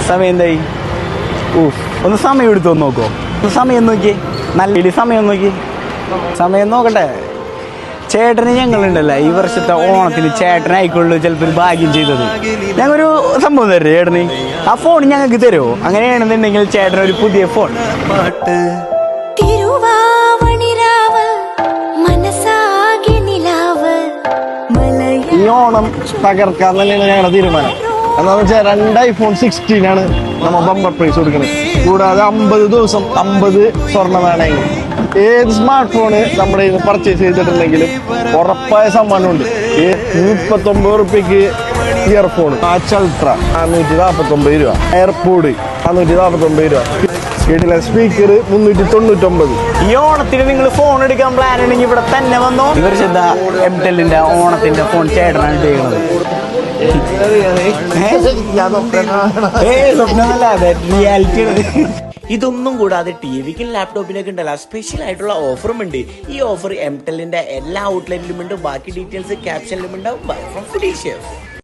സമയം എന്തായി? ഒന്ന് സമയം എടുത്തു നോക്കോ, ഒന്ന് സമയം നോക്കി, നല്ല സമയം നോക്കി, സമയം നോക്കട്ടെ. ചേട്ടന് ഞങ്ങളുണ്ടല്ലോ ഈ വർഷത്തെ ഓണത്തിന് ചേട്ടനായിക്കൊള്ളു ചിലപ്പോൾ ഒരു ഭാഗ്യം ചെയ്തത്. ഞങ്ങൊരു സംഭവം തരും ചേട്ടന്, ആ ഫോൺ ഞങ്ങൾക്ക് തരുമോ? അങ്ങനെയാണെന്നുണ്ടെങ്കിൽ ചേട്ടൻ ഒരു പുതിയ ഫോൺ. ഈ ഓണം തകർക്കാൻ തന്നെയാണ് ഞങ്ങളുടെ തീരുമാനം. എന്താണെന്ന് വെച്ചാൽ 2 iPhone 16 ആണ് നമ്മൾ ബമ്പർ പ്രൈസ് കൊടുക്കുന്നത്. കൂടാതെ 50 ദിവസം 50 സ്വർണ്ണ നാണയങ്ങൾ. ഏത് സ്മാർട്ട് ഫോണ് നമ്മുടെ കയ്യിൽ നിന്ന് പർച്ചേസ് ചെയ്തിട്ടുണ്ടെങ്കിലും ഉറപ്പായ സമ്മാനമുണ്ട്. 39 റുപ്യക്ക് ഇയർഫോൺ അൾട്ര 449 രൂപ, എയർപോഡ് 449 രൂപ, സ്പീക്കർ 399. ഈ ഓണത്തിന് നിങ്ങൾ ഫോൺ എടുക്കാൻ പ്ലാൻ ഉണ്ടെങ്കിൽ ഇവിടെ തന്നെ വന്നോ. ഇവർ ശ്രദ്ധ എംടെല്ലിന്റെ ഓണത്തിന്റെ ഫോൺ ചേട്ടനാണ് ചെയ്യുന്നത്. സ്വപ്നമല്ല, റിയാലിറ്റി. ഇതൊന്നും കൂടാതെ ടിവിക്കും ലാപ്ടോപ്പിനൊക്കെ ഉണ്ടല്ലോ സ്പെഷ്യൽ ആയിട്ടുള്ള ഓഫറും ഉണ്ട്. ഈ ഓഫർ എംടെല്ലിന്റെ എല്ലാ ഔട്ട്ലെറ്റിലും ഉണ്ട്. ബാക്കി ഡീറ്റെയിൽസ് ക്യാപ്ഷനിലും ഉണ്ടാവും. Bye from foodie chef.